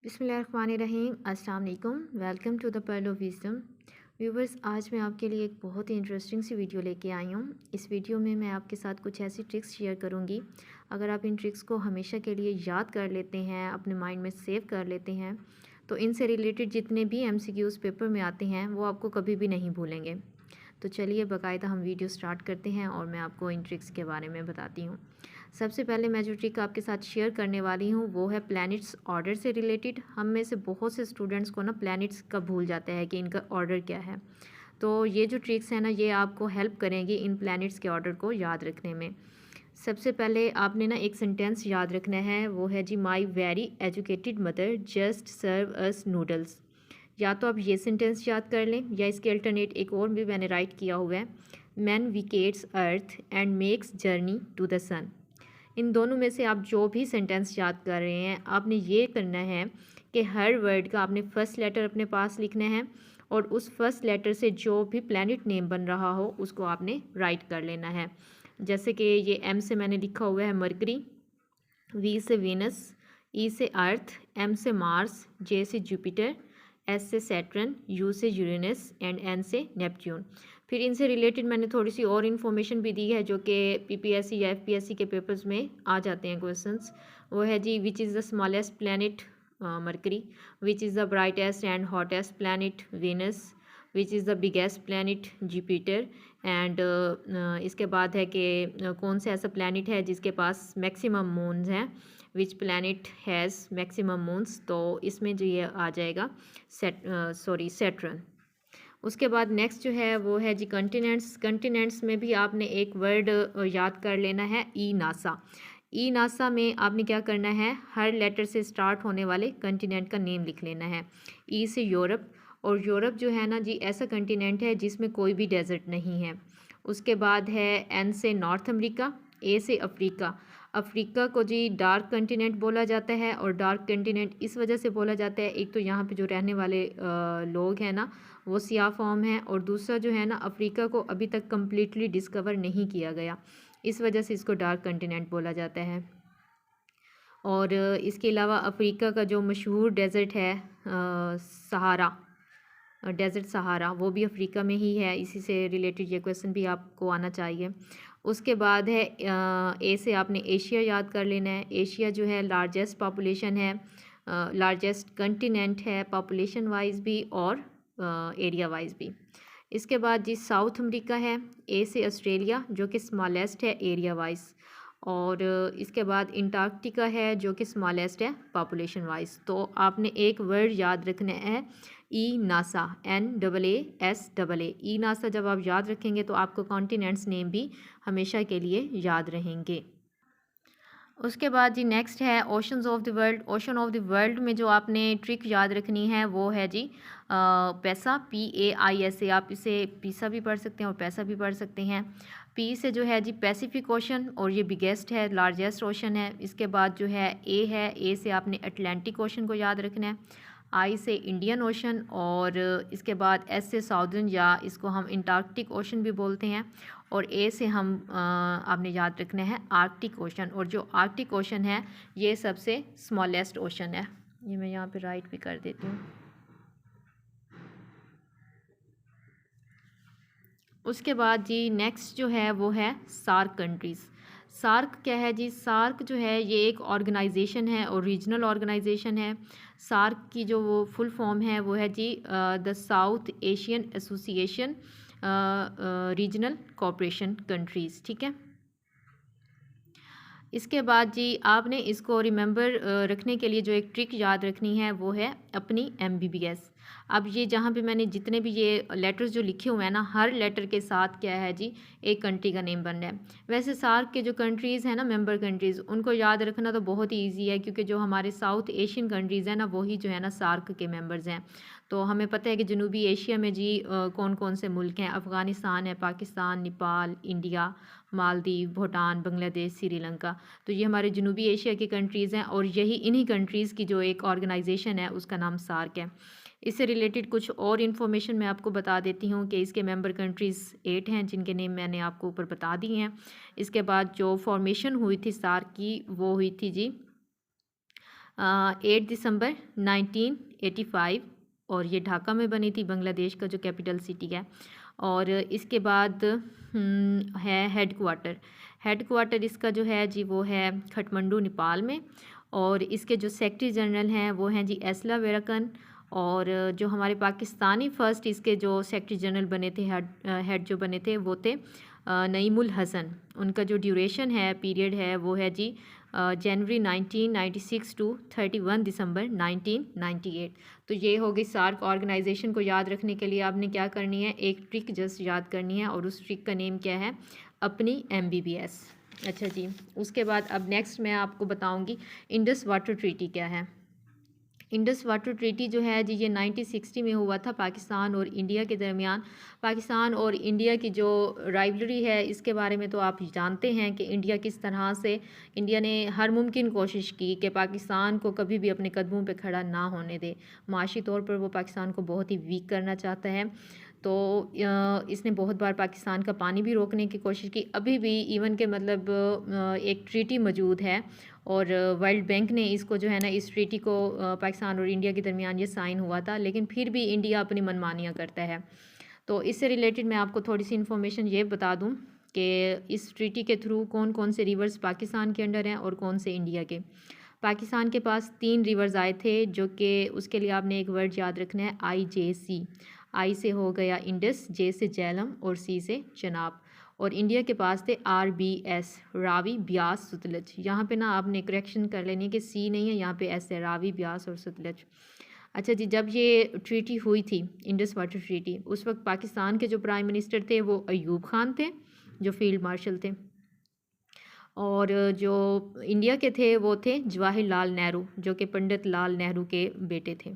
बिस्मिल्लाहिर्रहमानिर्रहीम। अस्सलाम वालेकुम। Welcome to the Pearl of Wisdom. Viewers, आज मैं आपके लिए एक बहुत ही इंटरेस्टिंग सी वीडियो लेके आई हूँ। इस वीडियो में मैं आपके साथ कुछ ऐसी ट्रिक्स शेयर करूँगी। अगर आप इन ट्रिक्स को हमेशा के लिए याद कर लेते हैं, अपने माइंड में सेव कर लेते हैं, तो इनसे रिलेटेड जितने भी MCQs पेपर में आते हैं वो आपको कभी भी नहीं भूलेंगे। तो चलिए बाकायदा हम वीडियो स्टार्ट करते हैं और मैं आपको इन ट्रिक्स के बारे में बताती हूँ। सबसे पहले मैं जो ट्रिक आपके साथ शेयर करने वाली हूँ वो है प्लैनेट्स ऑर्डर से रिलेटेड। हम में से बहुत से स्टूडेंट्स को ना प्लैनेट्स का भूल जाता है कि इनका ऑर्डर क्या है। तो ये जो ट्रिक्स है ना, ये आपको हेल्प करेंगी इन प्लैनेट्स के ऑर्डर को याद रखने में। सबसे पहले आपने ना एक सेंटेंस याद रखना है, वो है जी my very educated mother just serve us noodles. या तो आप ये सेंटेंस याद कर लें या इसके अल्टरनेट एक और भी मैंने राइट किया हुआ है, man wickets earth and makes journey to the sun. इन दोनों में से आप जो भी सेंटेंस याद कर रहे हैं, आपने ये करना है कि हर वर्ड का आपने फर्स्ट लेटर अपने पास लिखना है और उस फर्स्ट लेटर से जो भी प्लैनेट नेम बन रहा हो उसको आपने राइट कर लेना है। जैसे कि ये M से मैंने लिखा हुआ है मरकरी, V से वीनस, E से अर्थ, M से मार्स, J से जुपिटर, S से सैटर्न, U से यूरेनस एंड N से नेपट्यून। फिर इनसे रिलेटेड मैंने थोड़ी सी और इन्फॉर्मेशन भी दी है जो कि PPSC या FPSC के पेपर्स में आ जाते हैं क्वेश्चंस। वो है जी which is the smallest planet Mercury, which is the brightest and hottest planet Venus, which is the biggest planet Jupiter and इसके बाद है कि कौन सा ऐसा प्लैनेट है जिसके पास मैक्सिमम मून्स हैं, which planet has maximum moons. तो इसमें जो ये आ जाएगा सैटर्न। उसके बाद नेक्स्ट जो है वो है जी कंटिनेंट्स। कंटिनेंट्स में भी आपने एक वर्ड याद कर लेना है, ई नासा। ई नासा में आपने क्या करना है, हर लेटर से स्टार्ट होने वाले कंटिनेंट का नेम लिख लेना है। ई से यूरोप, और यूरोप जो है ना जी ऐसा कंटिनेंट है जिसमें कोई भी डेजर्ट नहीं है। उसके बाद है एन से नॉर्थ अमेरिका, ए से अफ्रीका। अफ्रीका को जी डार्क कंटिनेंट बोला जाता है, और डार्क कंटिनेंट इस वजह से बोला जाता है, एक तो यहाँ पे जो रहने वाले लोग हैं ना वो सियाह फॉर्म है, और दूसरा जो है ना अफ्रीका को अभी तक कम्प्लीटली डिस्कवर नहीं किया गया, इस वजह से इसको डार्क कंटिनेंट बोला जाता है। और इसके अलावा अफ्रीका का जो मशहूर डेज़र्ट है सहारा, डेज़र्ट सहारा, वो भी अफ्रीका में ही है। इसी से रिलेटेड ये क्वेश्चन भी आपको आना चाहिए। उसके बाद है ए से आपने एशिया याद कर लेना है। एशिया जो है लार्जेस्ट पॉपुलेशन है, लार्जेस्ट कंटिनेंट है पॉपुलेशन वाइज भी और एरिया वाइज भी। इसके बाद जी साउथ अमेरिका है, ए से ऑस्ट्रेलिया जो कि स्मॉलेस्ट है एरिया वाइज, और इसके बाद अंटार्कटिका है जो कि स्मॉलेस्ट है पॉपुलेशन वाइज। तो आपने एक वर्ड याद रखना है, ई नासा, NAASAA। ई नासा जब आप याद रखेंगे तो आपको कॉन्टिनेंट्स नेम भी हमेशा के लिए याद रहेंगे। उसके बाद जी नेक्स्ट है oceans of the world. Ocean of the world में जो आपने ट्रिक याद रखनी है वो है जी पैसा, PAISA। आप इसे पीसा भी पढ़ सकते हैं और पैसा भी पढ़ सकते हैं। पी से जो है जी पैसिफिक ओशन, और ये बिगेस्ट है, लार्जेस्ट ओशन है। इसके बाद जो है ए है, ए से आपने अटलांटिक ओशन को याद रखना है। आई से इंडियन ओशन, और इसके बाद एस से साउदर्न, या इसको हम अंटार्कटिक ओशन भी बोलते हैं। और ए से हम आपने याद रखना है आर्कटिक ओशन, और जो आर्कटिक ओशन है ये सबसे स्मॉलेस्ट ओशन है। ये मैं यहाँ पे राइट भी कर देती हूँ। उसके बाद जी नेक्स्ट जो है वो है सार्क कंट्रीज़। सार्क क्या है जी, सार्क जो है ये एक ऑर्गेनाइजेशन है और रीजनल ऑर्गेनाइजेशन है। सार्क की जो वो फुल फॉर्म है वो है जी the South Asian association regional cooperation countries, ठीक है। इसके बाद जी आपने इसको रिमेंबर रखने के लिए जो एक ट्रिक याद रखनी है वो है अपनी MBBS। अब ये जहाँ पे मैंने जितने भी ये लेटर्स जो लिखे हुए हैं ना, हर लेटर के साथ क्या है जी एक कंट्री का नेम बन रहा है। वैसे सार्क के जो कंट्रीज़ हैं ना, मेंबर कंट्रीज़, उनको याद रखना तो बहुत ही ईजी है, क्योंकि जो हमारे साउथ एशियन कंट्रीज़ हैं ना वही जो है ना सार्क के मेंबर्स हैं। तो हमें पता है कि जनूबी एशिया में जी कौन कौन से मुल्क हैं, अफ़गानिस्तान है, पाकिस्तान, नेपाल, इंडिया, मालदीव, भूटान, बांग्लादेश, श्रीलंका। तो ये हमारे जनूबी एशिया की कंट्रीज़ हैं, और यही इन्हीं कंट्रीज़ की जो एक ऑर्गेनाइजेशन है उसका नाम सार्क है। इससे रिलेटेड कुछ और इन्फॉर्मेशन मैं आपको बता देती हूँ कि इसके मेंबर कंट्रीज़ 8 हैं जिनके नेम मैंने आपको ऊपर बता दिए हैं। इसके बाद जो फॉर्मेशन हुई थी सार्क की वो हुई थी जी 8 दिसंबर 1985 और ये ढाका में बनी थी, बांग्लादेश का जो कैपिटल सिटी है। और इसके बाद है हेडक्वार्टर इसका जो है जी वो है खटमंडू नेपाल में। और इसके जो सेक्रेटरी जनरल हैं वो हैं जी एसला वेराकन। और जो हमारे पाकिस्तानी फ़र्स्ट इसके जो सेक्रेटरी जनरल बने थे, हेड जो बने थे वो थे नईमुल हसन। उनका जो ड्यूरेशन है, पीरियड है, वो है जी जनवरी 1996 टू 31 दिसंबर 1998। तो ये हो गई सार्क ऑर्गेनाइजेशन को याद रखने के लिए आपने क्या करनी है, एक ट्रिक जस्ट याद करनी है और उस ट्रिक का नेम क्या है, अपनी MBBS। अच्छा जी, उसके बाद अब नेक्स्ट मैं आपको बताऊंगी इंडस वाटर ट्रीटी क्या है। इंडस वाटर ट्रीटी जो है जी ये 1960 में हुआ था पाकिस्तान और इंडिया के दरमियान। पाकिस्तान और इंडिया की जो राइवलरी है इसके बारे में तो आप जानते हैं कि इंडिया ने हर मुमकिन कोशिश की कि पाकिस्तान को कभी भी अपने कदमों पे खड़ा ना होने दे। माशी तौर पर वो पाकिस्तान को बहुत ही वीक करना चाहता है। तो इसने बहुत बार पाकिस्तान का पानी भी रोकने की कोशिश की। अभी भी इवन के मतलब एक ट्रीटी मौजूद है और वर्ल्ड बैंक ने इसको जो है ना, इस ट्रीटी को पाकिस्तान और इंडिया के दरमियान ये साइन हुआ था, लेकिन फिर भी इंडिया अपनी मनमानियाँ करता है। तो इससे रिलेटेड मैं आपको थोड़ी सी इन्फॉर्मेशन ये बता दूँ कि इस ट्रीटी के थ्रू कौन कौन से रिवर्स पाकिस्तान के अंडर हैं और कौन से इंडिया के। पाकिस्तान के पास 3 रिवर्स आए थे, जो कि उसके लिए आपने एक वर्ड याद रखना है, IJC। आई से हो गया इंडस, जे से झेलम और सी से चनाब। और इंडिया के पास थे RBS, रावी, ब्यास, सतलज। यहाँ पे ना आपने करेक्शन कर लेनी है कि सी नहीं है, यहाँ पे एस है, रावी, ब्यास और सतलज। अच्छा जी, जब ये ट्रीटी हुई थी, इंडस वाटर ट्रीटी, उस वक्त पाकिस्तान के जो प्राइम मिनिस्टर थे वो अयूब खान थे, जो फील्ड मार्शल थे। और जो इंडिया के थे वो थे जवाहरलाल नेहरू, जो कि पंडित लाल नेहरू के बेटे थे।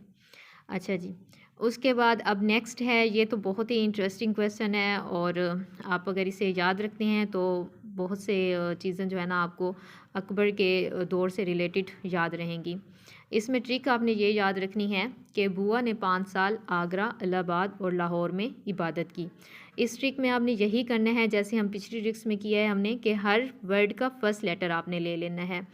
अच्छा जी, उसके बाद अब नेक्स्ट है, ये तो बहुत ही इंटरेस्टिंग क्वेश्चन है और आप अगर इसे याद रखते हैं तो बहुत से चीज़ें जो है ना आपको अकबर के दौर से रिलेटेड याद रहेंगी। इसमें ट्रिक आपने ये याद रखनी है कि बुआ ने 5 साल आगरा, इलाहाबाद और लाहौर में इबादत की। इस ट्रिक में आपने यही करना है जैसे हम पिछली ट्रिक्स में किया है हमने, कि हर वर्ड का फर्स्ट लेटर आपने ले लेना है।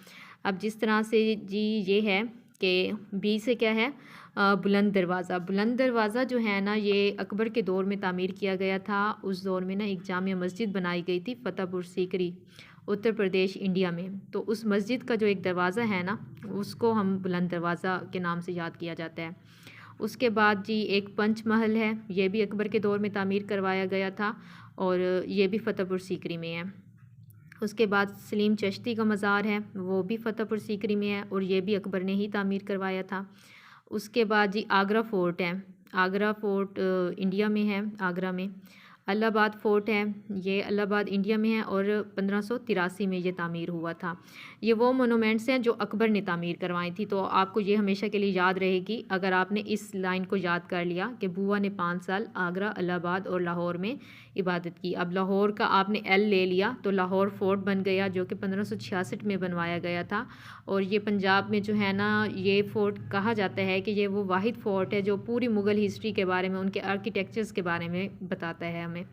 अब जिस तरह से जी ये है कि बी से क्या है, बुलंद दरवाज़ा। बुलंद दरवाज़ा जो है ना, ये अकबर के दौर में तामीर किया गया था। उस दौर में ना एक जामिया मस्जिद बनाई गई थी फतेहपुर सीकरी, उत्तर प्रदेश, इंडिया में। तो उस मस्जिद का जो एक दरवाज़ा है ना, उसको हम बुलंद दरवाज़ा के नाम से याद किया जाता है। उसके बाद जी एक पंच महल है, ये भी अकबर के दौर में तामीर करवाया गया था और ये भी फतेहपुर सीकरी में है। उसके बाद सलीम चिश्ती का मज़ार है, वो भी फतेहपुर सीकरी में है और ये भी अकबर ने ही तामीर करवाया था। उसके बाद जी आगरा फ़ोर्ट है, आगरा फ़ोर्ट इंडिया में है, आगरा में। इलाहाबाद फ़ोर्ट है, ये इलाहाबाद इंडिया में है और 1583 में ये तामीर हुआ था। ये वो मोनूमेंट्स हैं जो अकबर ने तामीर करवाई थी। तो आपको ये हमेशा के लिए याद रहेगी अगर आपने इस लाइन को याद कर लिया कि बुआ ने 5 साल आगरा, इलाहाबाद और लाहौर में इबादत की। अब लाहौर का आपने L ले लिया तो लाहौर फ़ोर्ट बन गया, जो कि 1566 में बनवाया गया था। और ये पंजाब में जो है ना, ये फ़ोर्ट कहा जाता है कि ये वो वाहिद फ़ोर्ट है जो पूरी मुग़ल हिस्ट्री के बारे में, उनके आर्किटेक्चर्स के बारे में बताता है हमें।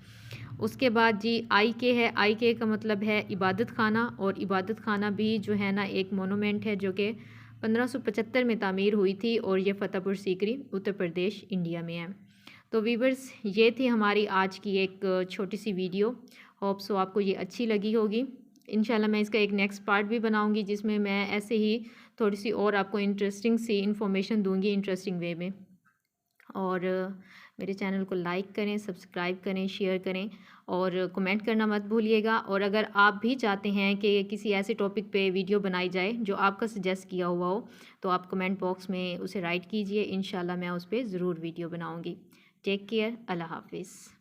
उसके बाद जी IK है, IK का मतलब है इबादत खाना, और इबादत खाना भी जो है ना एक मोनूमेंट है जो कि 1575 में तामीर हुई थी और ये फतेहपुर सीकरी, उत्तर प्रदेश, इंडिया में है। तो वीवर्स, ये थी हमारी आज की एक छोटी सी वीडियो। होप सो आपको ये अच्छी लगी होगी। इंशाल्लाह मैं इसका एक नेक्स्ट पार्ट भी बनाऊंगी जिसमें मैं ऐसे ही थोड़ी सी और आपको इंटरेस्टिंग सी इन्फॉर्मेशन दूंगी इंटरेस्टिंग वे में। और मेरे चैनल को लाइक करें, सब्सक्राइब करें, शेयर करें और कमेंट करना मत भूलिएगा। और अगर आप भी चाहते हैं कि किसी ऐसे टॉपिक पे वीडियो बनाई जाए जो आपका सजेस्ट किया हुआ हो, तो आप कमेंट बॉक्स में उसे राइट कीजिए। इंशाल्लाह मैं उस पर ज़रूर वीडियो बनाऊँगी। टेक केयर, अल्लाह हाफिज़।